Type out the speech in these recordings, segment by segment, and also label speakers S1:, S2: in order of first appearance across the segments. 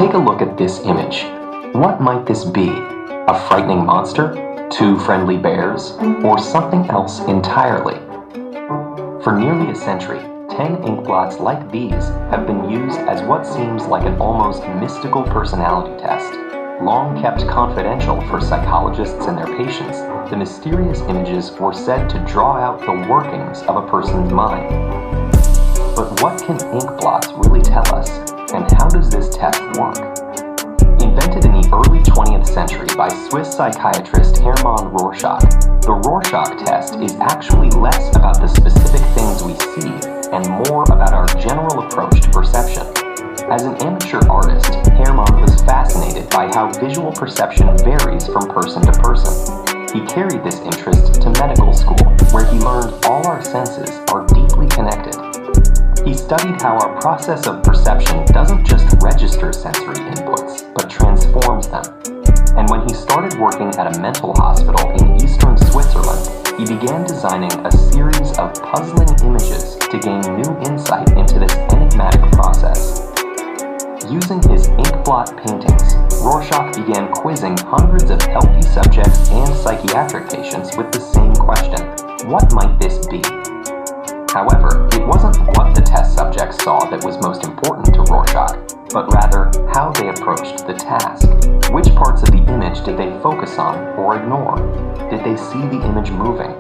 S1: Take a look at this image. What might this be? A frightening monster? Two friendly bears? Or something else entirely? For nearly a century, 10 ink blots like these have been used as what seems like an almost mystical personality test. Long kept confidential for psychologists and their patients, the mysterious images were said to draw out the workings of a person's mind. But what can ink blots really tell us, and how does this test work? Invented in the early 20th century by Swiss psychiatrist Hermann Roarschach, the Roarschach test is actually less about the specific things we see and more about our general approach to perception. As an amateur artist, Hermann was fascinated by how visual perception varies from person to person. He carried this interest to medical school, where he learned all our senses are deeply connected. He studied how our process of perception doesn't just register sensory inputs, but transforms them. And when he started working at a mental hospital in eastern Switzerland, he began designing a series of puzzling images to gain new insight into this enigmatic process. Using his inkblot paintings, Roarschach began quizzing hundreds of healthy subjects and psychiatric patients with the same question: what might this be? However, it wasn't what the test subjects saw that was most important to Roarschach, but rather how they approached the task. Which parts of the image did they focus on or ignore? Did they see the image moving?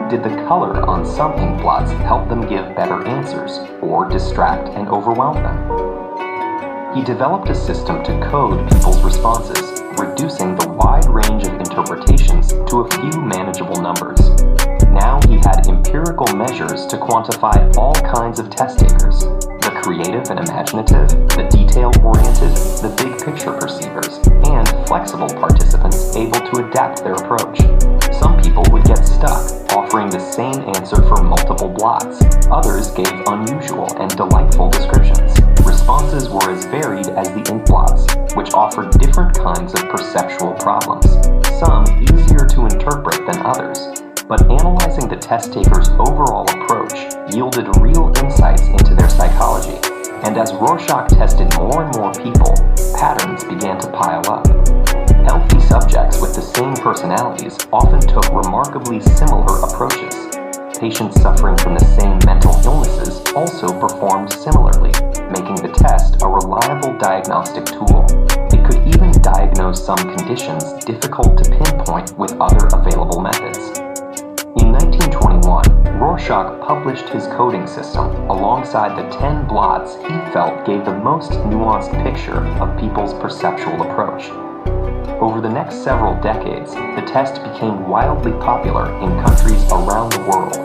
S1: Did the color on some inkblots help them give better answers, or distract and overwhelm them? He developed a system to code people's responses, reducing the wide range of interpretations to a few manageable numbers. Now he had empirical measures to quantify all kinds of test takers: the creative and imaginative, the detail-oriented, the big-picture perceivers, and flexible participants able to adapt their approach. Some people would get stuck, offering the same answer for multiple blots. Others gave unusual and delightful descriptions. Responses were as varied as the inkblots, which offered different kinds of perceptual problems, some easier to interpret than others. But analyzing the test taker's overall approach yielded real insights into their psychology. And as Roarschach tested more and more people, patterns began to pile up. Healthy subjects with the same personalities often took remarkably similar approaches. Patients suffering from the same mental illnesses also performed similarly, making the test a reliable diagnostic tool. It could even diagnose some conditions difficult to pinpoint with other available methods. In 1921, Roarschach published his coding system alongside the 10 blots he felt gave the most nuanced picture of people's perceptual approach. Over the next several decades, the test became wildly popular in countries around the world.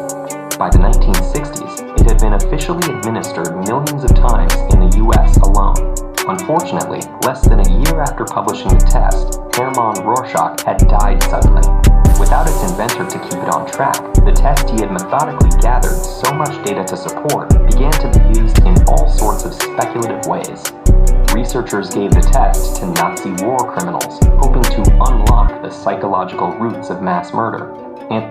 S1: By the 1960s, it had been officially administered millions of times in the US alone. Unfortunately, less than a year after publishing the test, Hermann Roarschach had died suddenly. Without its inventor to keep it on track, the test he had methodically gathered so much data to support began to be used in all sorts of speculative ways. Researchers gave the test to Nazi war criminals, hoping to unlock the psychological roots of mass murder. And